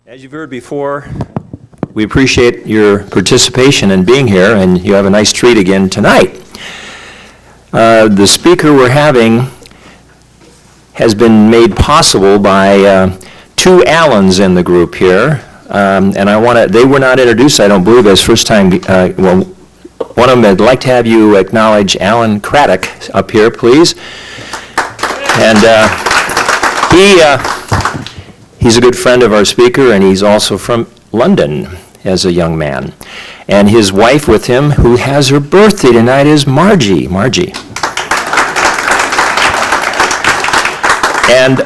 As you've heard before, we appreciate your participation in being here, and you have a nice treat again tonight. The speaker we're having has been made possible by two Allens in the group here, and they were not introduced, I don't believe, as first time, well, one of them, I'd like to have you acknowledge Alan Craddock up here, please. And he's a good friend of our speaker, and he's also from London as a young man. And his wife with him, who has her birthday tonight, is Margie. Margie. And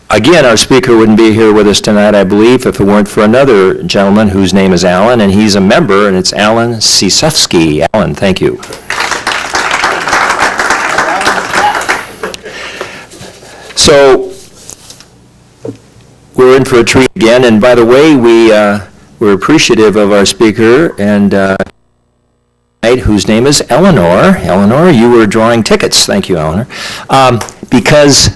again, our speaker wouldn't be here with us tonight, I believe, if it weren't for another gentleman whose name is Alan, and he's a member, and it's Alan Sisevsky. Alan, thank you. So, we're in for a treat again, and by the way, we're appreciative of our speaker, and whose name is Eleanor. Eleanor, you were drawing tickets. Thank you, Eleanor. Because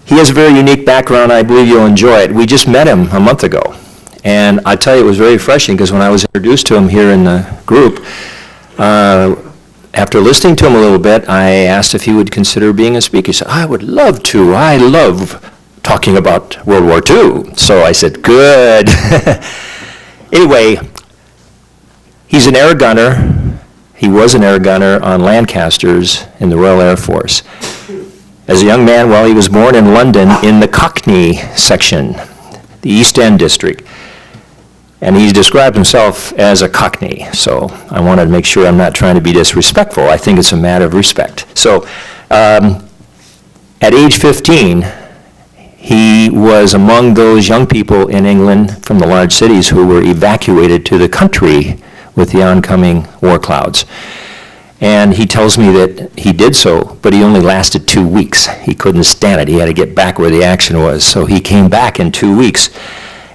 he has a very unique background. I believe you'll enjoy it. We just met him a month ago, and I tell you, it was very refreshing, because when I was introduced to him here in the group, after listening to him a little bit, I asked if he would consider being a speaker. He said, I would love to. I love talking about World War II. So I said, good. Anyway, he's an air gunner. He was an air gunner on Lancasters in the Royal Air Force. As a young man, well, he was born in London in the Cockney section, the East End district. And he described himself as a Cockney. So I wanted to make sure I'm not trying to be disrespectful. I think it's a matter of respect. So at age 15, he was among those young people in England from the large cities who were evacuated to the country with the oncoming war clouds. And he tells me that he did so, but he only lasted 2 weeks. He couldn't stand it. He had to get back where the action was. So he came back in 2 weeks.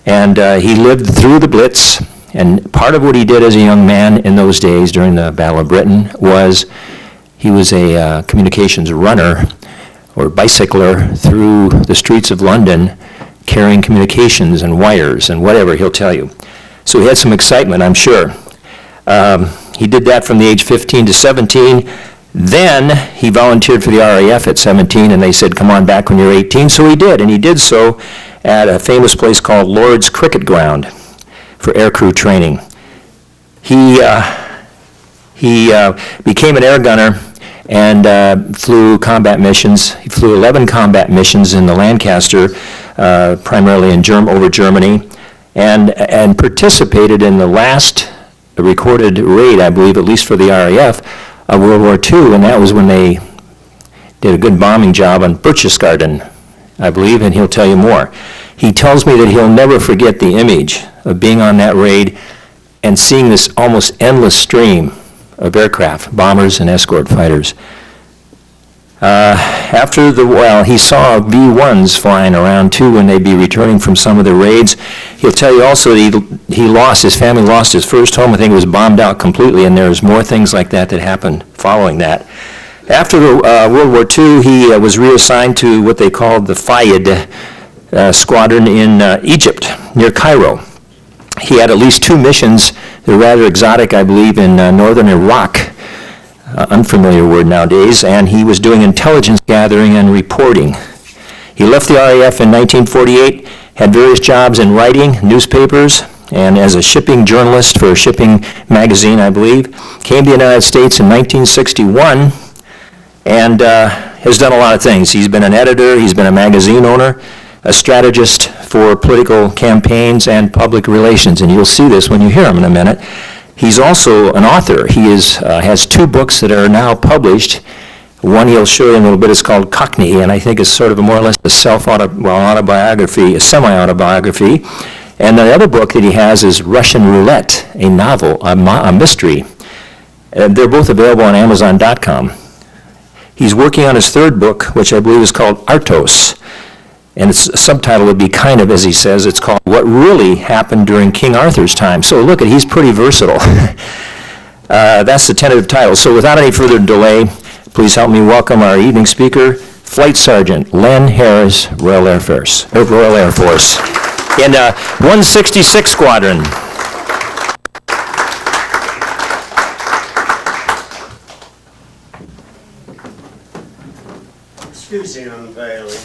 And he lived through the Blitz, and part of what he did as a young man in those days during the Battle of Britain was he was a communications runner or bicycler through the streets of London, carrying communications and wires and whatever, he'll tell you. So he had some excitement, I'm sure. He did that from the age 15 to 17. Then he volunteered for the RAF at 17, and they said, come on back when you're 18. So he did, and he did so at a famous place called Lord's Cricket Ground for aircrew training. He became an air gunner and flew combat missions. He flew 11 combat missions in the Lancaster, primarily over Germany, and participated in the last recorded raid, I believe, at least for the RAF, of World War II, and that was when they did a good bombing job on Berchtesgaden, I believe, and he'll tell you more. He tells me that he'll never forget the image of being on that raid and seeing this almost endless stream of aircraft, bombers and escort fighters. He saw V-1s flying around too when they'd be returning from some of the raids. He'll tell you also that his family lost his first home. I think it was bombed out completely, and there's more things like that happened following that. After World War II, he was reassigned to what they called the Fayed squadron in Egypt, near Cairo. He had at least 2 missions. They're rather exotic, I believe, in northern Iraq. Unfamiliar word nowadays, and he was doing intelligence gathering and reporting. He left the RAF in 1948, had various jobs in writing, newspapers, and as a shipping journalist for a shipping magazine, I believe. Came to the United States in 1961 and has done a lot of things. He's been an editor, he's been a magazine owner, a strategist for political campaigns and public relations, and you'll see this when you hear him in a minute. He's also an author. He has 2 books that are now published. One he'll show you in a little bit is called Cockney, and I think is sort of more or less a autobiography, a semi-autobiography. And the other book that he has is Russian Roulette, a novel, a mystery. They're both available on Amazon.com. He's working on his 3rd book, which I believe is called Artos. And its subtitle would be kind of, as he says, it's called What Really Happened During King Arthur's Time. So look, he's pretty versatile. That's the tentative title. So without any further delay, please help me welcome our evening speaker, Flight Sergeant Len Harris, Royal Air Force, in 166 Squadron. Excuse the unveiling.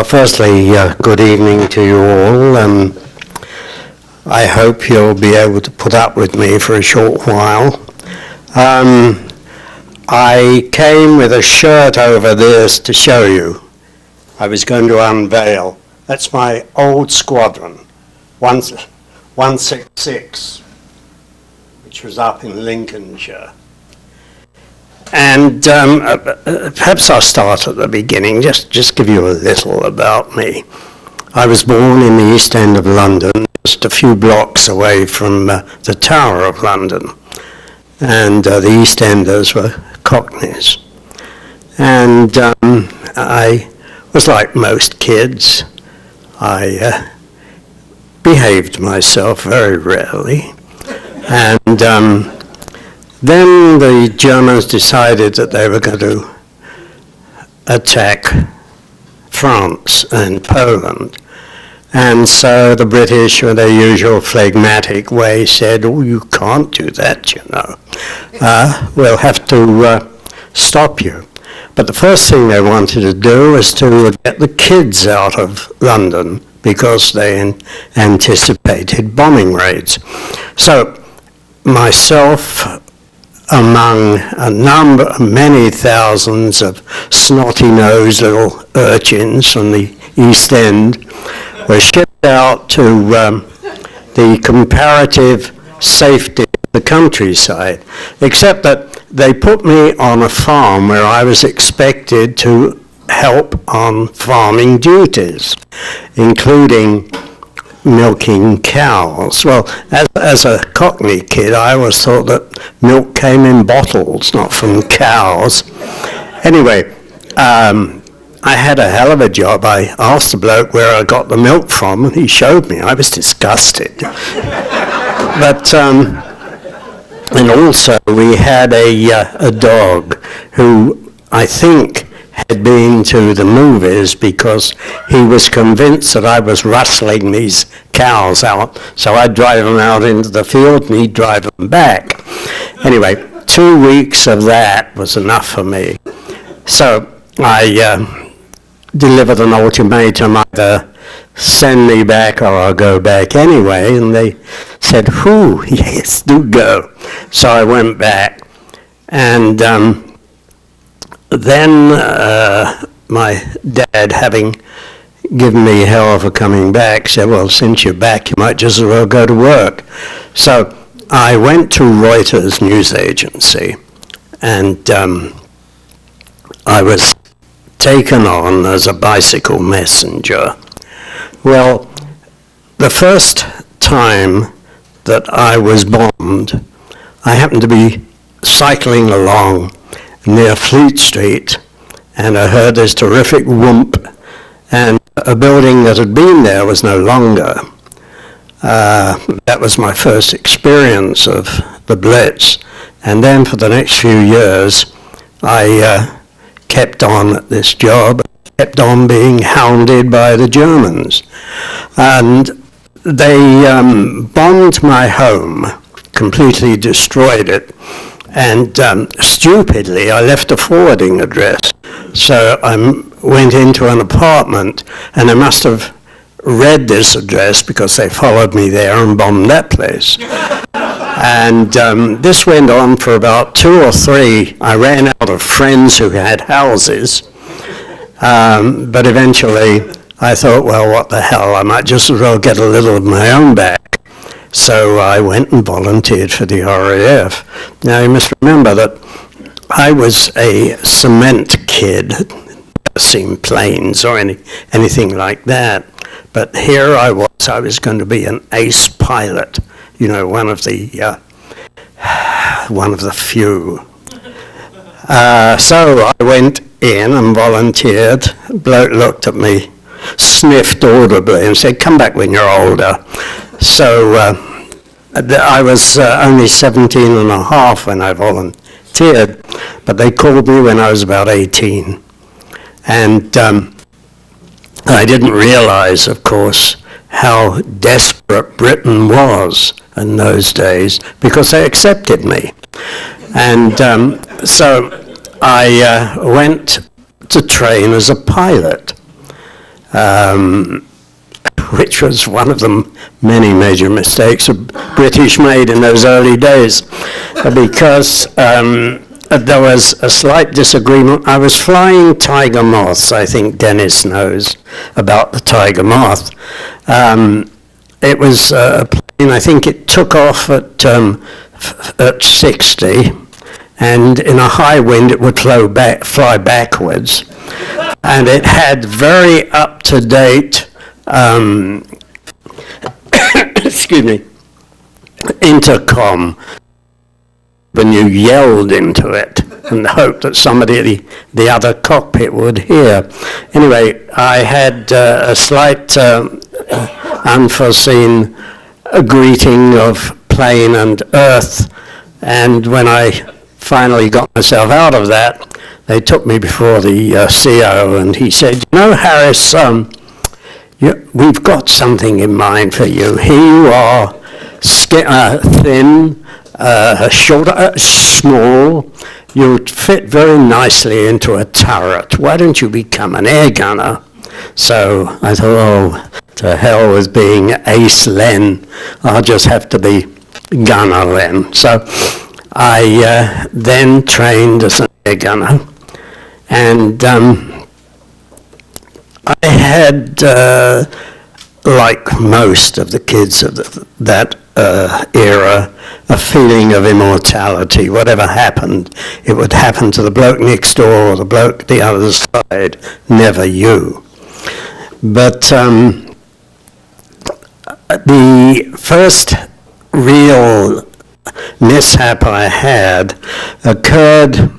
Firstly, good evening to you all. I hope you'll be able to put up with me for a short while. I came with a shirt over this to show you. I was going to unveil. That's my old squadron, 166, which was up in Lincolnshire. And perhaps I'll start at the beginning, just give you a little about me. I was born in the East End of London, just a few blocks away from the Tower of London. And the East Enders were Cockneys. And I was like most kids. I behaved myself very rarely. And then the Germans decided that they were going to attack France and Poland. And so the British, in their usual phlegmatic way, said, "Oh, you can't do that, you know. We'll have to stop you." But the first thing they wanted to do was to get the kids out of London because they anticipated bombing raids. So myself, among many thousands of snotty-nosed little urchins from the East End, were shipped out to the comparative safety of the countryside, except that they put me on a farm where I was expected to help on farming duties, including milking cows. Well, as a Cockney kid, I always thought that milk came in bottles, not from cows. Anyway, I had a hell of a job. I asked the bloke where I got the milk from, and he showed me. I was disgusted. But, and also we had a dog who I think had been to the movies because he was convinced that I was rustling these cows out. So I'd drive them out into the field and he'd drive them back. Anyway, 2 weeks of that was enough for me. So I delivered an ultimatum, either send me back or I'll go back anyway. And they said, whew, yes, do go. So I went back. And then my dad, having given me hell for coming back, said, well, since you're back, you might just as well go to work. So I went to Reuters news agency, and I was taken on as a bicycle messenger. Well, the first time that I was bombed, I happened to be cycling along near Fleet Street, and I heard this terrific whoomp, and a building that had been there was no longer. That was my first experience of the Blitz, and then for the next few years I kept on at this job, kept on being hounded by the Germans. And they bombed my home, completely destroyed it, and stupidly I left a forwarding address. So I went into an apartment, and they must have read this address because they followed me there and bombed that place. And this went on for about 2 or 3. I ran out of friends who had houses, but eventually I thought, well, what the hell, I might just as well get a little of my own back. So I went and volunteered for the RAF. Now you must remember that I was a cement kid, never seen planes or anything like that. But here I was going to be an ace pilot, you know, one of the few. So I went in and volunteered. The bloke looked at me, sniffed audibly and said, come back when you're older. So I was only 17 and a half when I volunteered, but they called me when I was about 18. And I didn't realize, of course, how desperate Britain was in those days, because they accepted me. And so I went to train as a pilot, which was one of the many major mistakes the British made in those early days, because there was a slight disagreement. I was flying Tiger Moths. I think Dennis knows about the Tiger Moth. It was a plane, I think it took off at 60, and in a high wind it would fly backwards. And it had very up-to-date excuse me, intercom, when you yelled into it and hoped that somebody at the other cockpit would hear. Anyway, I had a slight unforeseen greeting of plane and earth, and when I finally got myself out of that, they took me before the CO, and he said, you know, Harris, we've got something in mind for you. Here you are, thin, short, small. You fit very nicely into a turret. Why don't you become an air gunner? So I thought, oh, to hell with being ace Len. I'll just have to be gunner then. So I then trained as an air gunner, and I had, like most of the kids of that era a feeling of immortality. Whatever happened, it would happen to the bloke next door or the bloke the other side, never you. But the first real mishap I had occurred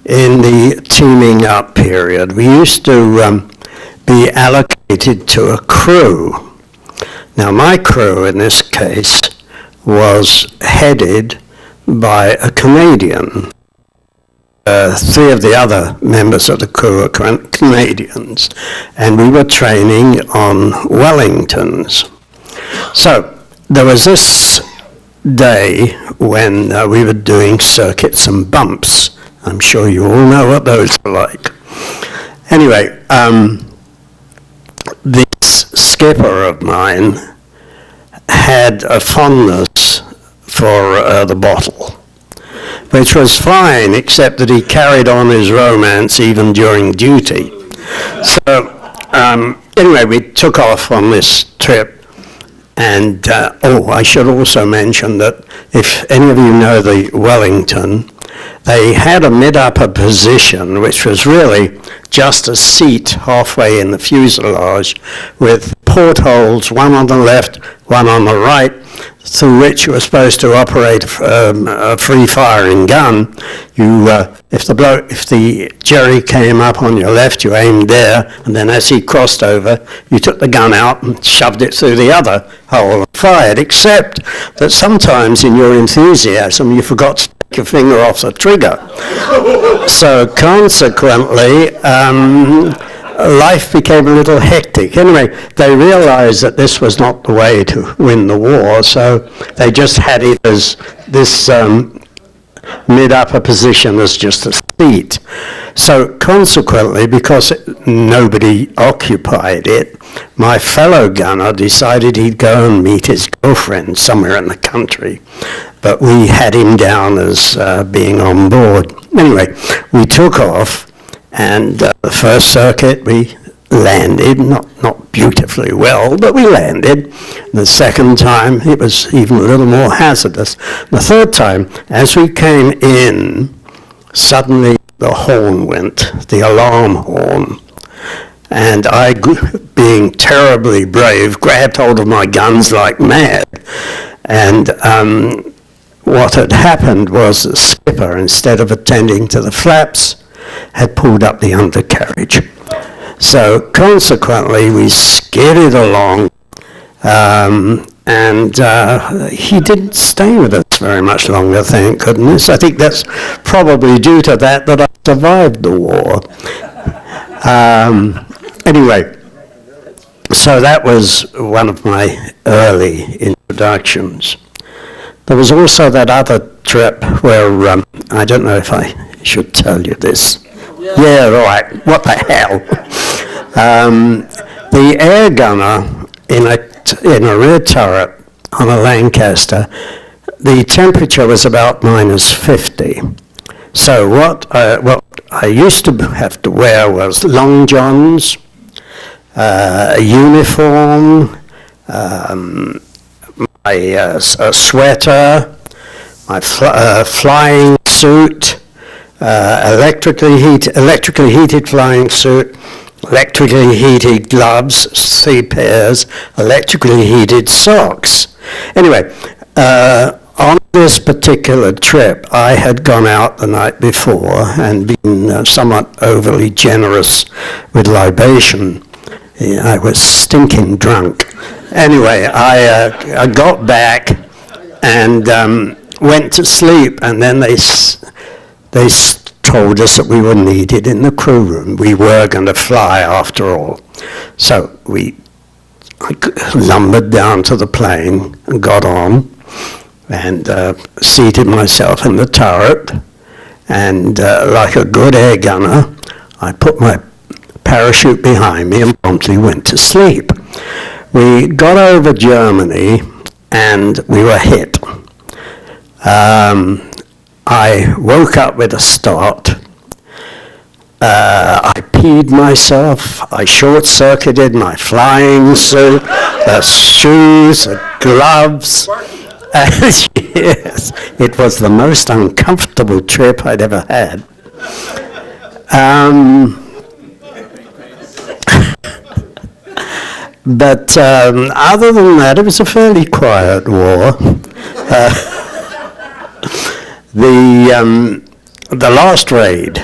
in the teaming up period. We used to be allocated to a crew. Now my crew in this case was headed by a Canadian. Three of the other members of the crew were Canadians, and we were training on Wellingtons. So there was this day when we were doing circuits and bumps. I'm sure you all know what those are like. Anyway, this skipper of mine had a fondness for the bottle, which was fine, except that he carried on his romance even during duty. So anyway, we took off on this trip. And, I should also mention that if any of you know the Wellington, they had a mid-upper position, which was really just a seat halfway in the fuselage with portholes, one on the left, one on the right, through which you were supposed to operate a free-firing gun. If the jerry came up on your left, you aimed there, and then as he crossed over, you took the gun out and shoved it through the other hole and fired, except that sometimes in your enthusiasm, you forgot to take your finger off the trigger. So consequently, life became a little hectic. Anyway, they realized that this was not the way to win the war, so they just had it as this mid-upper position as just a seat. So consequently, because nobody occupied it, my fellow gunner decided he'd go and meet his girlfriend somewhere in the country, but we had him down as being on board. Anyway, we took off, and the first circuit we landed, not beautifully well, but we landed. The second time it was even a little more hazardous. The third time, as we came in, suddenly the horn went, the alarm horn. And I, being terribly brave, grabbed hold of my guns like mad. And what had happened was the skipper, instead of attending to the flaps, had pulled up the undercarriage. So consequently, we skidded along, and he didn't stay with us very much longer, thank goodness. I think that's probably due to that I survived the war. Anyway, so that was one of my early introductions. There was also that other trip where, I don't know if I should tell you this. Yeah, right, what the hell. The air gunner in a rear turret on a Lancaster, the temperature was about -50. So what I used to have to wear was long johns, a uniform, a sweater, my flying suit, electrically heated flying suit, electrically heated gloves, 3 pairs, electrically heated socks. Anyway, on this particular trip, I had gone out the night before and been somewhat overly generous with libation. I was stinking drunk. Anyway, I got back and went to sleep, and then they told us that we were needed in the crew room. We were going to fly after all. So I lumbered down to the plane and got on and seated myself in the turret, and like a good air gunner, I put my parachute behind me and promptly went to sleep. We got over Germany and we were hit. I woke up with a start. I peed myself. I short-circuited my flying suit, the shoes, the gloves. Yes, it was the most uncomfortable trip I'd ever had. But other than that, it was a fairly quiet war. The last raid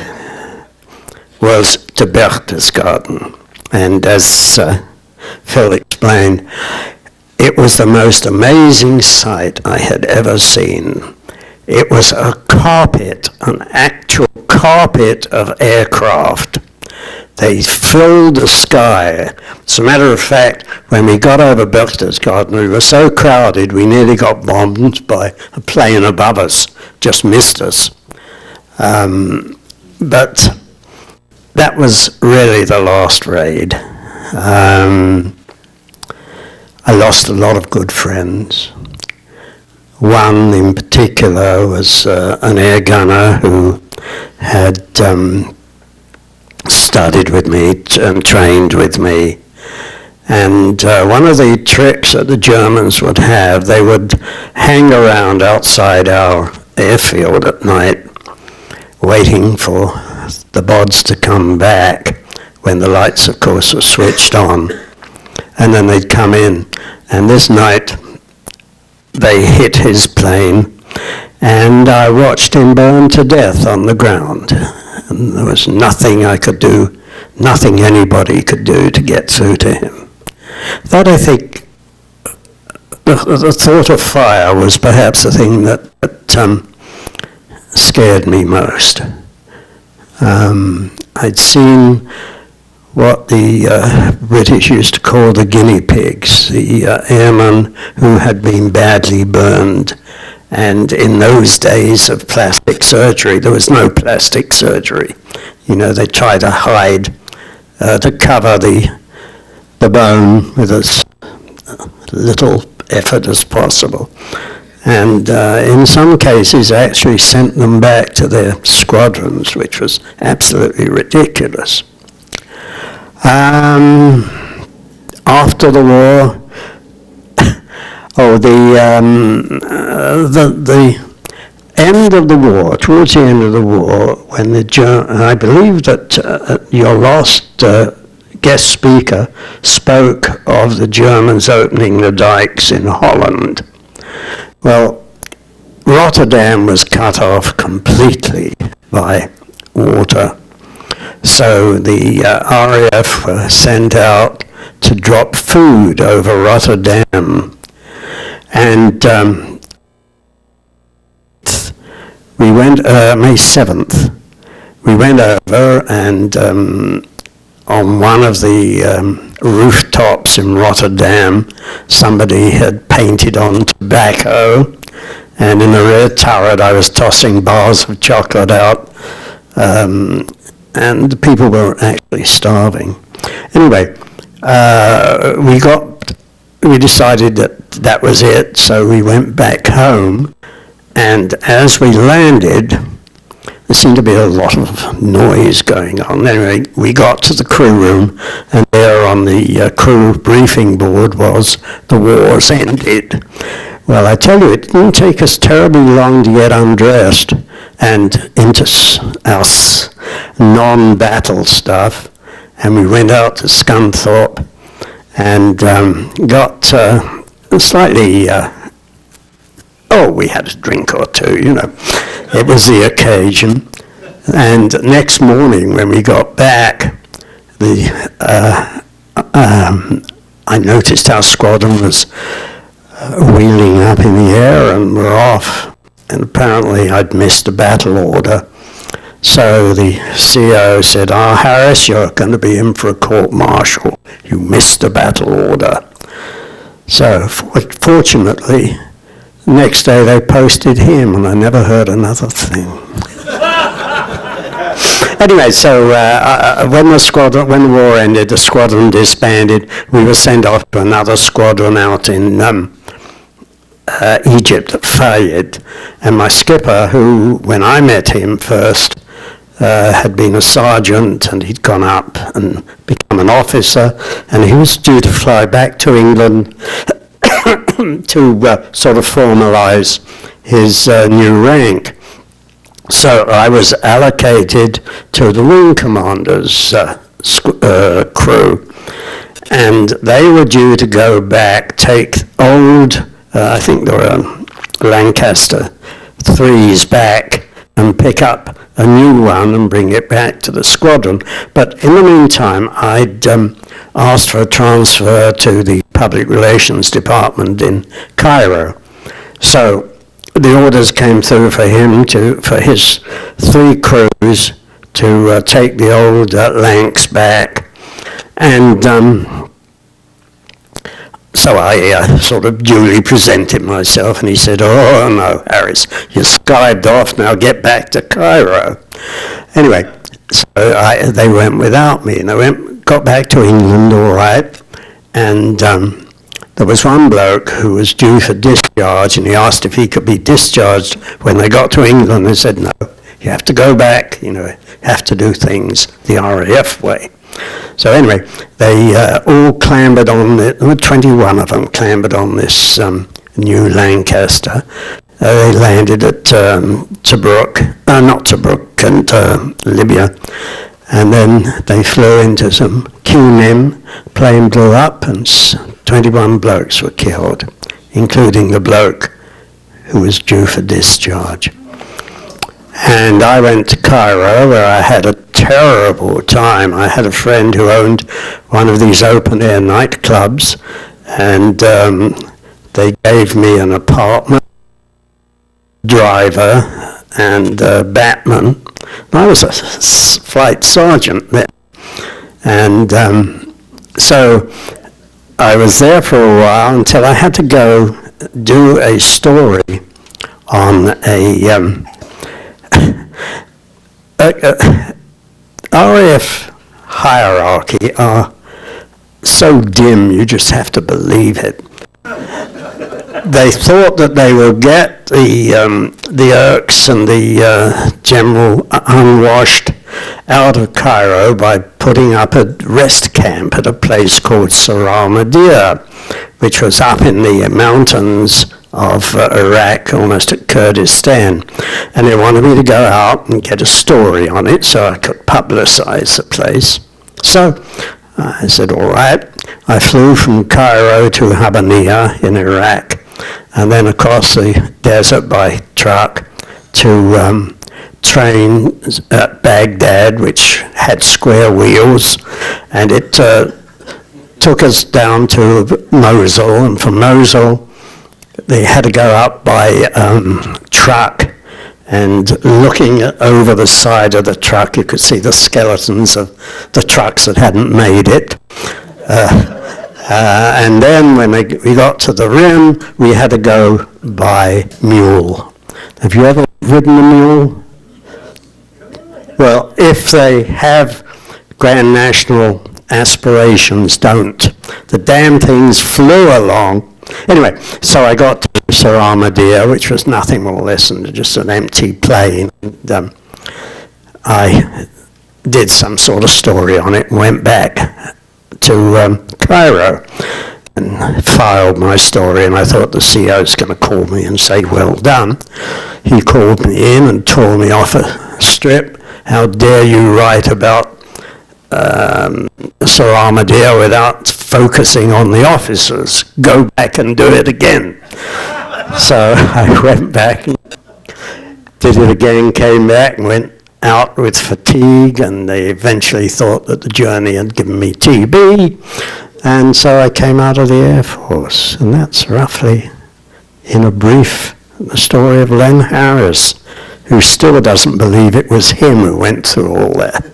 was to Berchtesgaden, and as Phil explained, it was the most amazing sight I had ever seen. It was a carpet, an actual carpet of aircraft. They filled the sky. As a matter of fact, when we got over Berchtesgaden, we were so crowded we nearly got bombed by a plane above us, just missed us. But that was really the last raid. I lost a lot of good friends. One in particular was an air gunner who had studied with me and trained with me. And one of the tricks that the Germans would have, they would hang around outside our airfield at night, waiting for the bods to come back when the lights, of course, were switched on. And then they'd come in. And this night, they hit his plane, and I watched him burn to death on the ground. And there was nothing I could do, nothing anybody could do to get through to him. That, I think, the thought of fire was perhaps the thing that scared me most. I'd seen what the British used to call the guinea pigs, the airmen who had been badly burned. And in those days of plastic surgery, there was no plastic surgery. You know, they tried to hide, to cover the bone with as little effort as possible. And in some cases, I actually sent them back to their squadrons, which was absolutely ridiculous. After the war, the end of the war, towards the end of the war, when I believe that your last guest speaker spoke of the Germans opening the dikes in Holland. Well, Rotterdam was cut off completely by water. So the RAF were sent out to drop food over Rotterdam. And we went, May 7th, we went over, and on one of the rooftops in Rotterdam, somebody had painted on tobacco, and in the rear turret I was tossing bars of chocolate out, and the people were actually starving. Anyway, we decided that was it, so we went back home, and as we landed, there seemed to be a lot of noise going on. Anyway, we got to the crew room, and there on the crew briefing board was, "The war's ended." Well, I tell you, it didn't take us terribly long to get undressed and into our non-battle stuff, and we went out to Scunthorpe and got slightly, we had a drink or two, you know. It was the occasion. And next morning when we got back, I noticed our squadron was wheeling up in the air and we're off. And apparently I'd missed a battle order. So the CO said, Harris, you're going to be in for a court-martial. You missed a battle order. So fortunately, the next day they posted him, and I never heard another thing. Anyway, so when the war ended, the squadron disbanded. We were sent off to another squadron out in Egypt at Fayed, and my skipper, who, when I met him first, had been a sergeant, and he'd gone up and become an officer, and he was due to fly back to England to sort of formalize his new rank. So I was allocated to the wing commander's crew, and they were due to go back, take old, I think there were Lancaster 3s back, and pick up a new one and bring it back to the squadron. But in the meantime, I'd asked for a transfer to the Public Relations Department in Cairo. So the orders came through for him for his 3 crews to take the old Lancs back. And so I sort of duly presented myself, and he said, "Oh no, Harris, you skived off, now get back to Cairo." Anyway, so they went without me, and I got back to England all right, and there was one bloke who was due for discharge, and he asked if he could be discharged when they got to England. They said, "No, you have to go back, you have to do things the RAF way." So anyway, they all clambered on, 21 of them clambered on this new Lancaster. They landed at Tobruk, not Tobruk, and Libya. And then they flew into some QNIM, plane blew up, and 21 blokes were killed, including the bloke who was due for discharge. And I went to Cairo, where I had a terrible time. I had a friend who owned one of these open-air nightclubs, and they gave me an apartment, driver, and batman. I was a flight sergeant there. And so I was there for a while until I had to go do a story on a RAF hierarchy are so dim you just have to believe it. They thought that they would get the Irks and the general unwashed out of Cairo by putting up a rest camp at a place called Saramadir, which was up in the mountains of Iraq, almost at Kurdistan. And they wanted me to go out and get a story on it so I could publicize the place. So I said, all right. I flew from Cairo to Habaniya in Iraq, and then across the desert by truck to train at Baghdad, which had square wheels, and it took us down to Mosul, and from Mosul they had to go up by truck, and looking over the side of the truck you could see the skeletons of the trucks that hadn't made it. And then when we got to the rim, we had to go by mule. Have you ever ridden a mule? Well, if they have Grand National aspirations, don't. The damn things flew along. Anyway, so I got to Saramadir, which was nothing more or less than just an empty plane. And, I did some sort of story on it and went back to Cairo and filed my story, and I thought the CEO was going to call me and say, well done. He called me in and tore me off a strip. How dare you write about Saramadir without focusing on the officers? Go back and do it again. So I went back and did it again, came back and went out with fatigue, and they eventually thought that the journey had given me TB, and so I came out of the Air Force. And that's roughly, in a brief, the story of Len Harris, who still doesn't believe it was him who went through all that.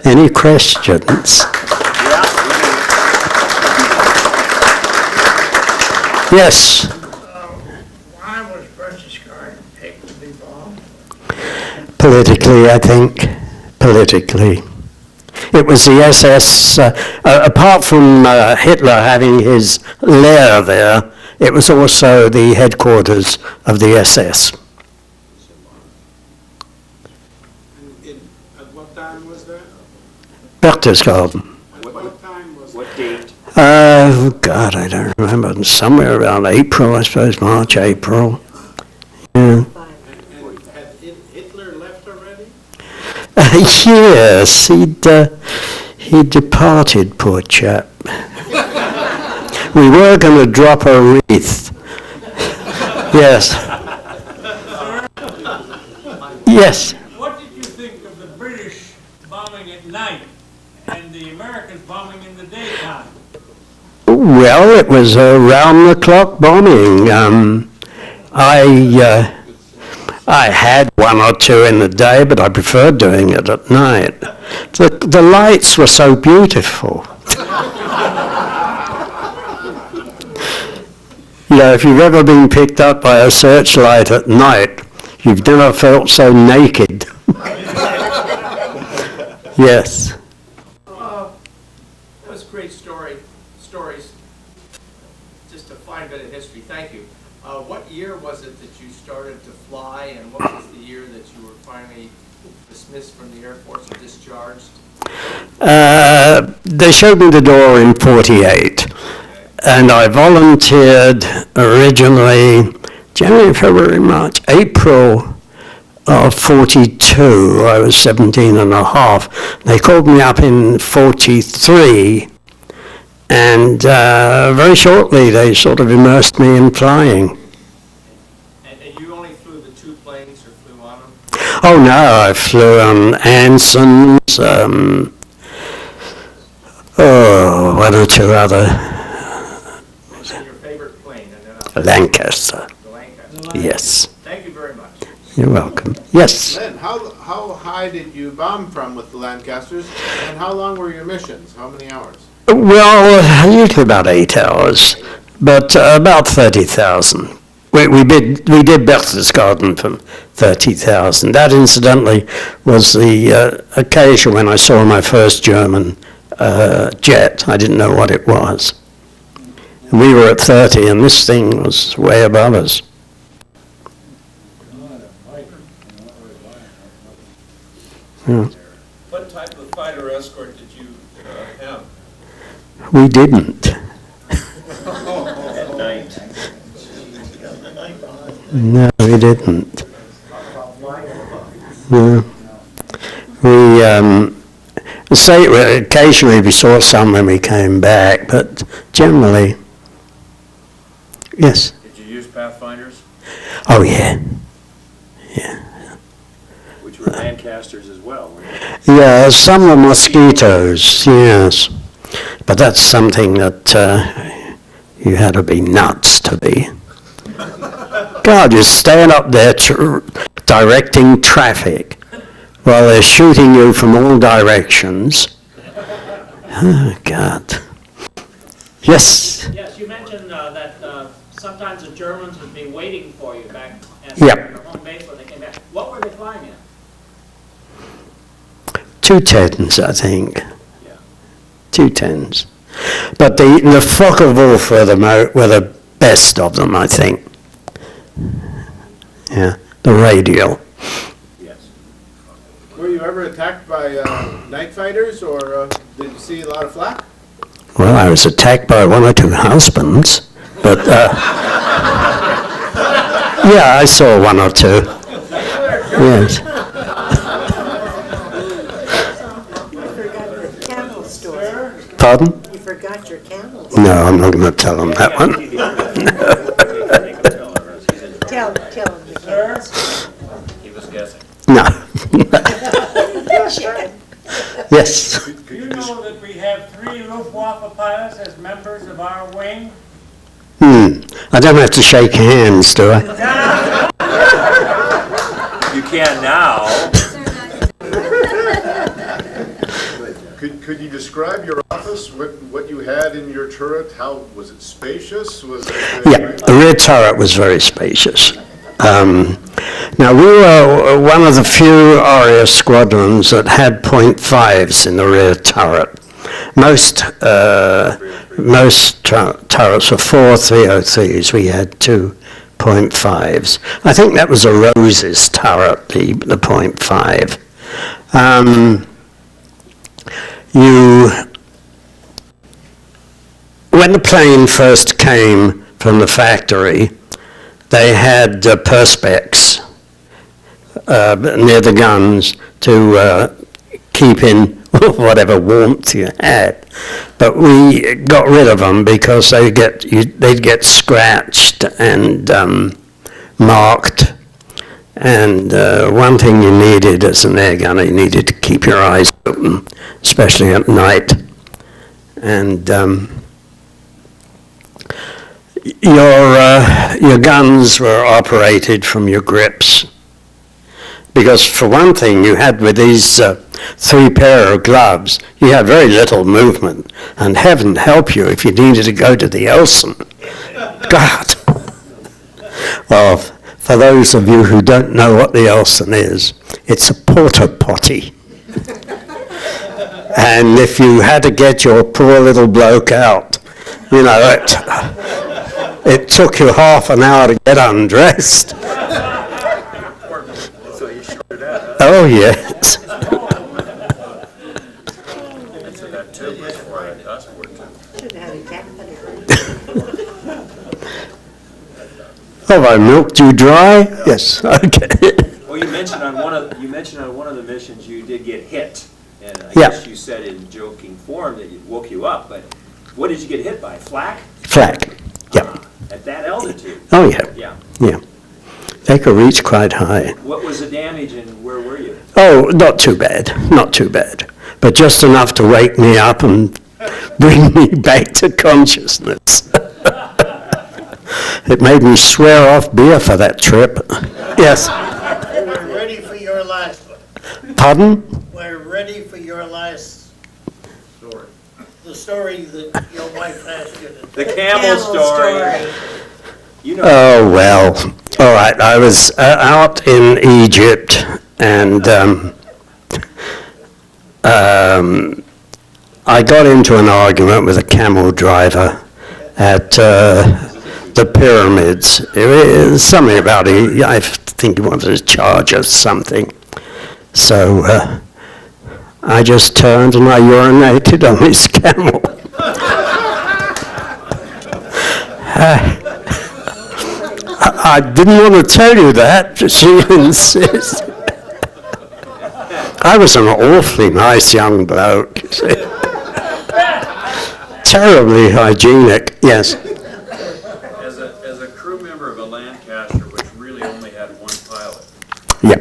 Any questions? Yes. Why was British Guard picked to be bombed? Politically, I think. Politically. It was the SS, apart from Hitler having his lair there, it was also the headquarters of the SS. At what time was that? Berchtesgaden. At what time was that? date? Oh, God, I don't remember. Somewhere around April, I suppose, March, April. Yeah. Had Hitler left already? Yes, he departed, poor chap. We were going to drop a wreath. Yes. Yes. What did you think of the British bombing at night and the Americans bombing in the daytime? Well, it was a round-the-clock bombing. I had one or two in the day, but I preferred doing it at night. The lights were so beautiful. You know, if you've ever been picked up by a searchlight at night, you've never felt so naked. Yes. That was great stories. Just a fine bit of history. Thank you. What year was it that you started to fly, and what was the year that you were finally dismissed from the Air Force or discharged? They showed me the door in 48, and I volunteered originally January, February, March, April of 42. I was 17 and a half. They called me up in 43, and very shortly they sort of immersed me in flying. And you only flew the two planes, or flew on them? Oh no, I flew on Anson's, one or two other, Mention your favorite plane, and then I'll... Lancaster, The Lancaster. yes. Thank you very much. You're welcome. Yes. Len, how high did you bomb from with the Lancasters, and how long were your missions? How many hours? Well, usually about 8 hours, but about 30,000. We did Berchtesgaden from 30,000. That, incidentally, was the occasion when I saw my first German jet. I didn't know what it was. We were at 30, and this thing was way above us. Yeah. What type of fighter escort did you have? We didn't. At night. No, we didn't. No. We say occasionally we saw some when we came back, but generally, yes. Did you use Pathfinders, Oh yeah, which were Lancasters as well? Weren't they? yeah. Some were mosquitoes, yes, but that's something that you had to be nuts to be. God, you stand up there directing traffic while they're shooting you from all directions. Oh, God. Yes. Yes, you mentioned that sometimes the Germans would be waiting for you back at Yep. your home base when they came back. What were they flying in? 210s, I think. Yeah. 210s. But the Focke-Wulf were the best of them, I think. Yeah, the radial. Yes. Were you ever attacked by night fighters, or did you see a lot of flak? Well, I was attacked by one or two husbands, but yeah, I saw one or two. Yes. You forgot your camel story. Pardon? You forgot your camel. No, I'm not going to tell them that one. Tell him. Sir? He was guessing. No. Chicken. Yes. Do you know that we have 3 Luftwaffe pilots as members of our wing? I don't have to shake hands, do I? You can now. Could you describe your office, what you had in your turret? How, was it spacious? Was it? Yeah, the rear turret was very spacious. Now, we were one of the few Aria squadrons that had .5s in the rear turret. Most turrets were 4 303s. We had 2 .5s. I think that was a Rose's turret, the .5. when the plane first came from the factory, they had perspex near the guns to keep in whatever warmth you had. But we got rid of them because they'd get scratched and marked. And one thing you needed as an air gunner, you needed to keep your eyes open, especially at night. And your guns were operated from your grips. Because for one thing, you had with these 3 pair of gloves, you had very little movement. And heaven help you if you needed to go to the Elson. God. Well, for those of you who don't know what the Elson is, it's a porta potty. And if you had to get your poor little bloke out, you know, it took you half an hour to get undressed. Oh, yes. Have I milked you dry? Yes. Okay. Well, you mentioned on one of the missions you did get hit, and I Yeah. guess you said in joking form that it woke you up. But what did you get hit by? Flak? Flak. Yeah. At that altitude? Oh, yeah. Yeah. Yeah. They could reach quite high. What was the damage and where were you? Oh, not too bad. Not too bad. But just enough to wake me up and bring me back to consciousness. It made me swear off beer for that trip. Yes. We're ready for your last one. Pardon? We're ready for your last story. The story that your wife asked you to tell. The camel story. You know. Oh, well. All right. I was out in Egypt and I got into an argument with a camel driver at the pyramids. It was something about it. I think he wanted to charge us something. So I just turned and I urinated on his camel. I didn't want to tell you that, but she insists. I was an awfully nice young bloke, you see. Terribly hygienic, yes. As a crew member of a Lancaster, which really only had one pilot, Yeah.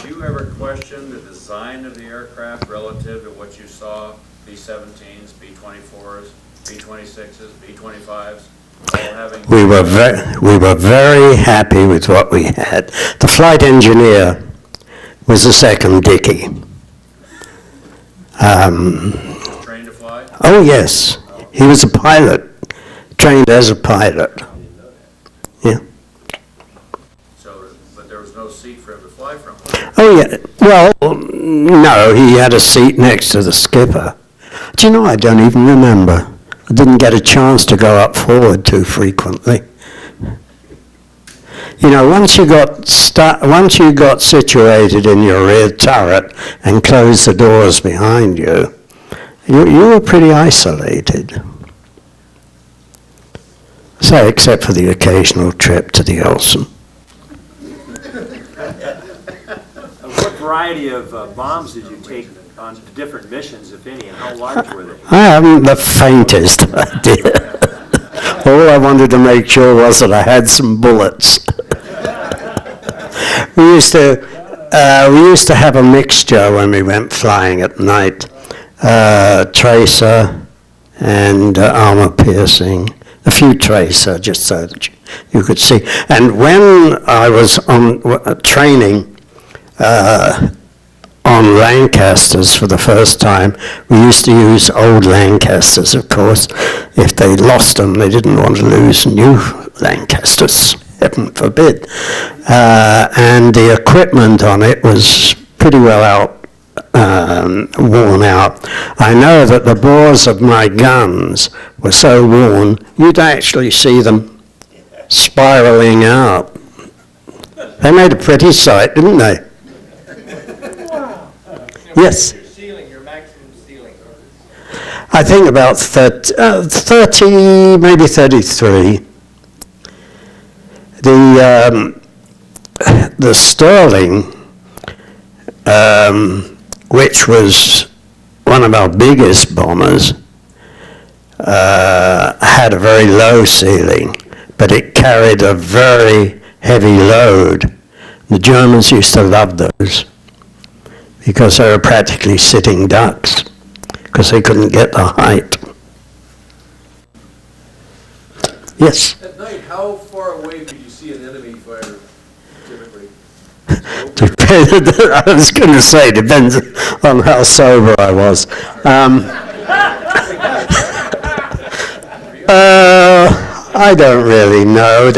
did you ever question the design of the aircraft relative to what you saw, B-17s, B-24s, B-26s, B-25s, all having... We were very happy with what we had. The flight engineer was the second Dickie. trained to fly? Oh, yes. He was a pilot, trained as a pilot. Yeah. So, but there was no seat for him to fly from. Oh, yeah. Well, no, he had a seat next to the skipper. Do you know, I don't even remember. I didn't get a chance to go up forward too frequently. You know, once you got situated in your rear turret and closed the doors behind you, you were pretty isolated. So, except for the occasional trip to the Elson. What variety of bombs did you take on different missions, if any, and how large were they? I haven't the faintest idea. All I wanted to make sure was that I had some bullets. We used to have a mixture when we went flying at night. Tracer and armor piercing. A few tracer, just so that you could see. And when I was on training on Lancasters for the first time, we used to use old Lancasters, of course. If they lost them, they didn't want to lose new Lancasters, heaven forbid. And the equipment on it was pretty well worn out. I know that the bores of my guns were so worn, you'd actually see them spiraling out. They made a pretty sight, didn't they? Yes. Your ceiling, your maximum ceiling. I think about 30, maybe 33. The Sterling, which was one of our biggest bombers, had a very low ceiling, but it carried a very heavy load. The Germans used to love those because they were practically sitting ducks because they couldn't get the height. Yes? At night, how far away could you see an enemy fighter typically? I was going to say, depends on how sober I was. I don't really know.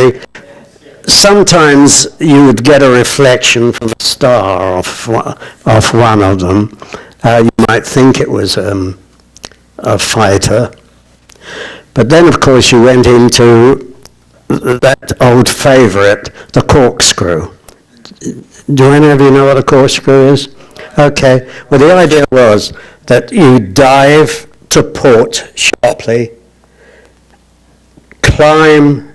Sometimes you would get a reflection from a star off one of them. You might think it was a fighter. But then, of course, you went into that old favorite, the corkscrew. Do any of you know what a corkscrew is? Okay. Well, the idea was that you dive to port sharply, climb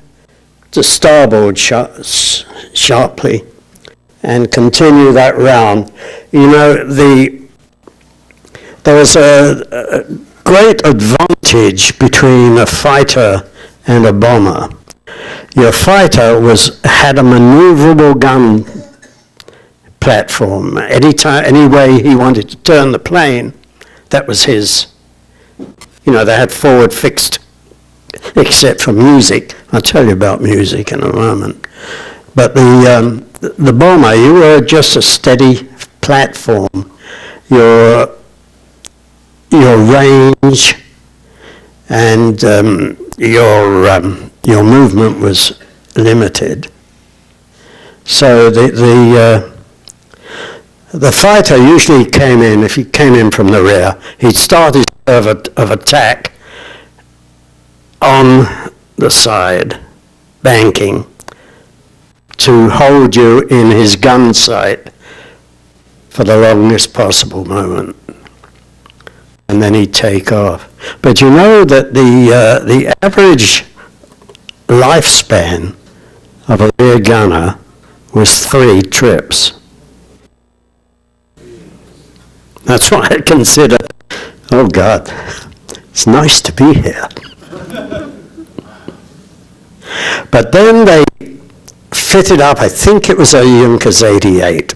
to starboard sharply, and continue that round. You know, there was a great advantage between a fighter and a bomber. Your fighter had a maneuverable gun platform. Any way he wanted to turn the plane, that was his. You know, they had forward fixed, except for music. I'll tell you about music in a moment. But the bomber, you were just a steady platform. Your range and your movement was limited. So the fighter usually came in, if he came in from the rear, he'd start his curve of attack on the side, banking, to hold you in his gun sight for the longest possible moment. And then he'd take off. But you know that the average lifespan of a rear gunner was 3 trips. That's why I consider, oh God, it's nice to be here. But then they fitted up, I think it was a Junkers 88,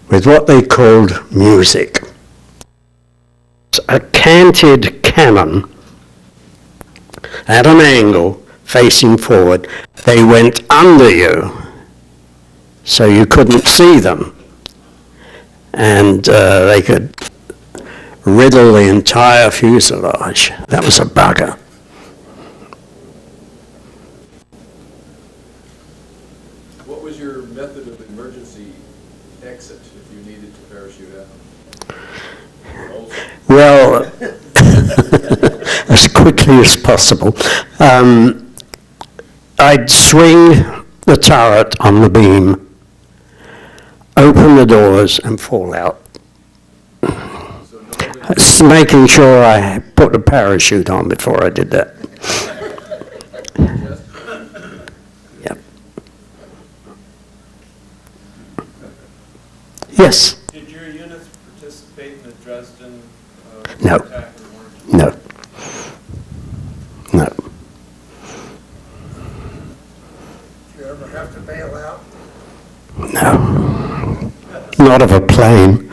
with what they called music. A canted cannon at an angle facing forward. They went under you so you couldn't see them, and they could riddle the entire fuselage. That was a bugger. What was your method of emergency exit if you needed to parachute out? Well, as quickly as possible. I'd swing the turret on the beam, open the doors, and fall out. Just making sure I put a parachute on before I did that. Yep. Yes? Did your units participate in the Dresden No. attack? No. No. Did you ever have to bail out? No. Not of a plane.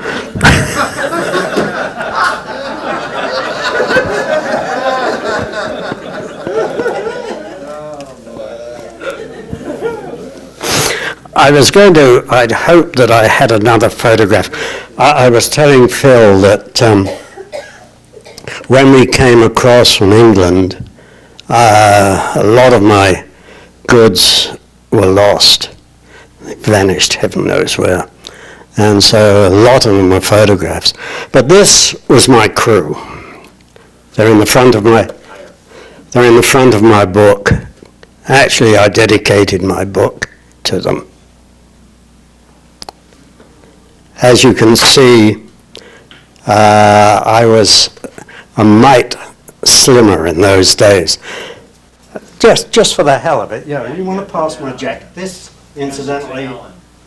I'd hoped that I had another photograph. I was telling Phil that when we came across from England, a lot of my goods were lost. They vanished, heaven knows where. And so a lot of them were photographs. But this was my crew. They're in the front of my book. Actually, I dedicated my book to them. As you can see, I was a mite slimmer in those days. Just for the hell of it, yeah. You want to pass my jacket? This, incidentally,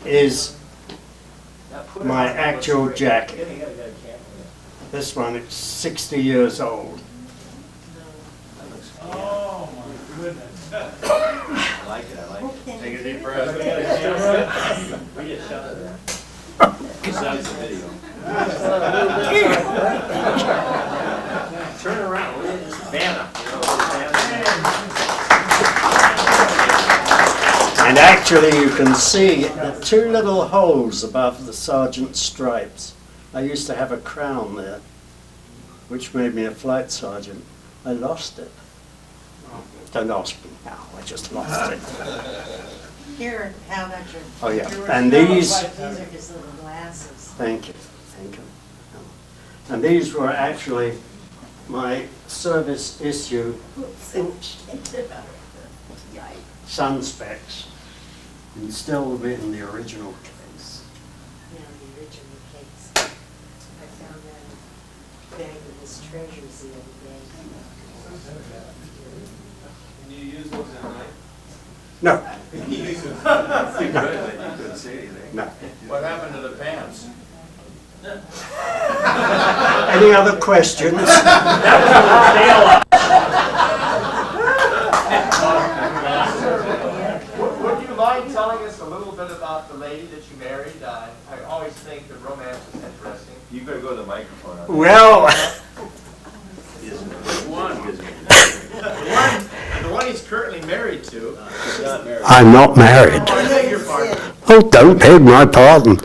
is my actual jacket. This one is 60 years old. Oh, my goodness. I like it, I like it. Take a deep breath. We just shot it. Besides the video. Turn around, Vanna. And actually, you can see the two little holes above the sergeant's stripes. I used to have a crown there, which made me a flight sergeant. I lost it. Don't ask me how, I just lost it. Here, how about your... Oh, yeah. your And little these- white- These are just little glasses. Thank you, thank you. And these were actually my service issue sun specs, and still in the original case. Yeah, the original case. I found that bag of his treasures the other day. Can you use those at night? No, You could, but you couldn't say anything. no. What happened to the pants? Any other questions? Would you mind telling us a little bit about the lady that you married? I always think that romance is interesting. You better go to the microphone. Well, The one he's currently married to. He's not married. I'm not married. I beg your pardon. Oh, don't beg my pardon.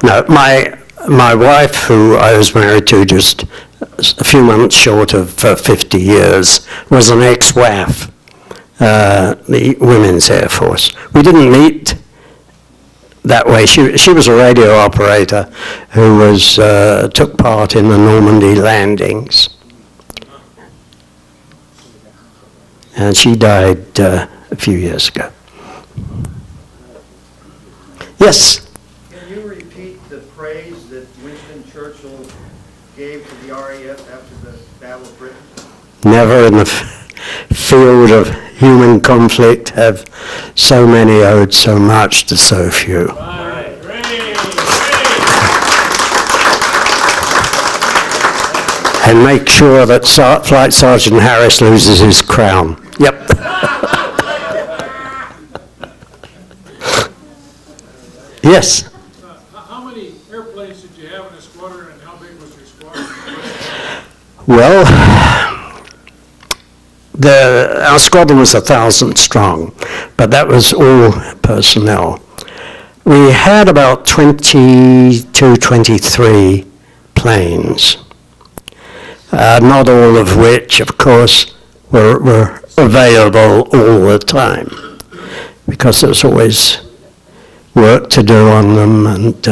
No, my wife, who I was married to just a few months short of 50 years, was an ex-WAF, the Women's Air Force. We didn't meet that way. She was a radio operator who was took part in the Normandy landings. And she died a few years ago. Yes? Can you repeat the praise that Winston Churchill gave to the RAF after the Battle of Britain? Never in the field of human conflict have so many owed so much to so few. Great, great. And make sure that Flight Sergeant Harris loses his crown. Yep. Yes? How many airplanes did you have in a squadron, and how big was your squadron? Well, our squadron was 1,000 strong, but that was all personnel. We had about 22, 23 planes, not all of which, of course, were available all the time, because there was always work to do on them. And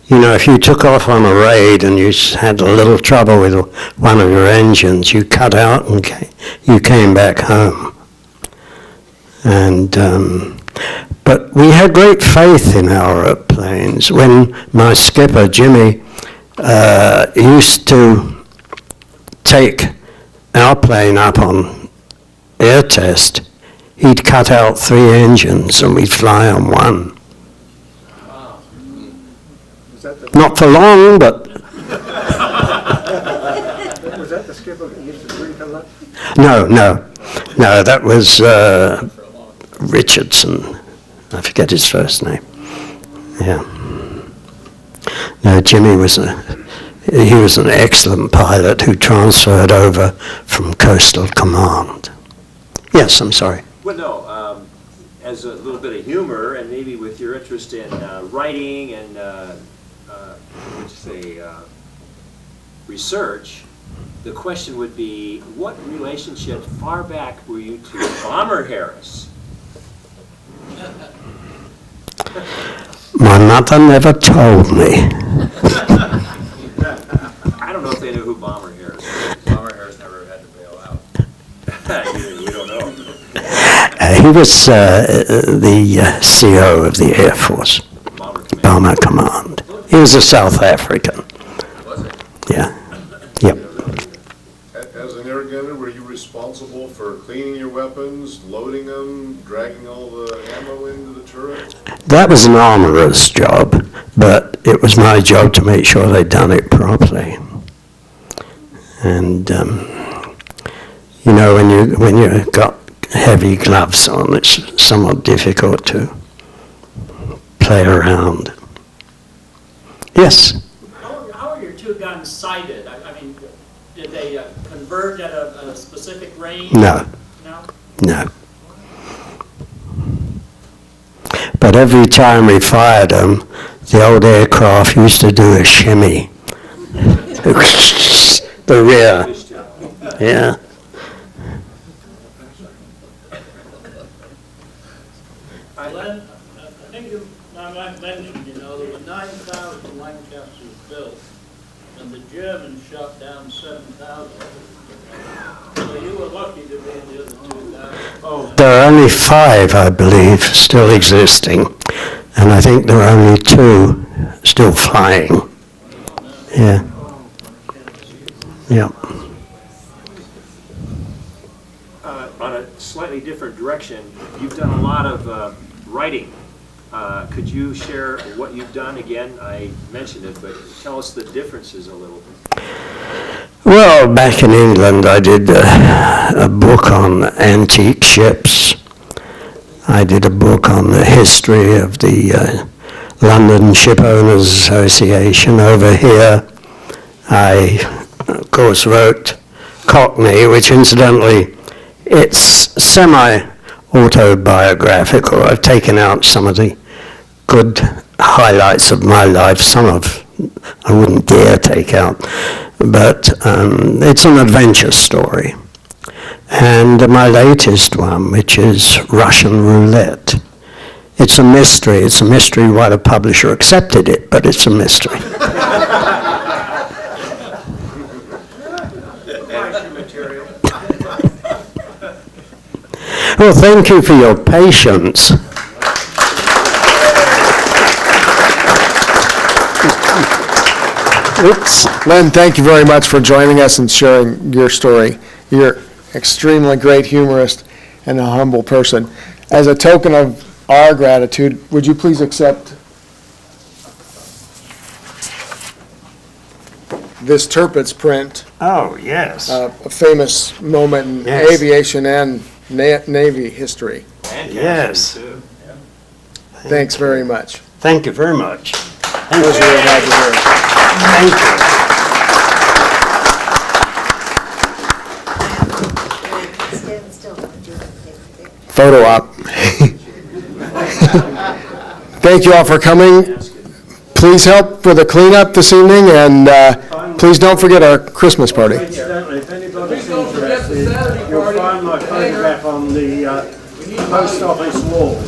you know, if you took off on a raid and you had a little trouble with one of your engines, you cut out and you came back home. And but we had great faith in our planes. When my skipper Jimmy used to take our plane up on air test, he'd cut out 3 engines and we'd fly on one. Not for long, but... Was that the skipper that used to drink a lot? No, that was Richardson. I forget his first name. Yeah. No, Jimmy was an excellent pilot who transferred over from Coastal Command. Yes, I'm sorry. Well, no, as a little bit of humor, and maybe with your interest in writing and research, the question would be, what relationship far back were you to Bomber Harris? My mother never told me. I don't know if they knew who Bomber Harris was. Bomber Harris never had to bail out. You don't know. He was the CO of the Air Force, Bomber Command. He was a South African. responsible for cleaning your weapons, loading them, dragging all the ammo into the turret? That was an armorer's job, but it was my job to make sure they'd done it properly. And, you know, when you've got heavy gloves on, it's somewhat difficult to play around. Yes? How are your two guns sighted? I mean, did they converge at a specific range? No. No? No. But every time we fired them, the old aircraft used to do a shimmy. The rear. Yeah. Len, I think you mentioned, you know, there were 9,000 Lancasters built, and the Germans shot down 7,000. So you were lucky to be in the other 2,000. There are only 5, I believe, still existing, and I think there are only 2 still flying. Yeah. Yeah. On a slightly different direction, you've done a lot of writing. Could you share what you've done? Again, I mentioned it, but tell us the differences a little bit. Well, back in England, I did a book on antique ships. I did a book on the history of the London Ship Owners Association. Over here, I, of course, wrote Cockney, which incidentally, it's semi-autobiographical. I've taken out some of the good highlights of my life. Some of I wouldn't dare take out, but it's an adventure story. And my latest one, which is Russian Roulette. It's a mystery. It's a mystery why the publisher accepted it, but it's a mystery. Well, thank you for your patience. Oops. Len, thank you very much for joining us and sharing your story. You're an extremely great humorist and a humble person. As a token of our gratitude, would you please accept this Tirpitz print? Oh, yes. A famous moment in Yes. aviation and Navy history. Yes. Thanks very much. Thank you very much. Thank Pleasure to have you here. Thank you. Stand still. Photo op. Thank you all for coming. Please help with the cleanup this evening, and please don't forget our Christmas party. Incidentally, if anybody's interested, you'll find my photograph on the post office walls.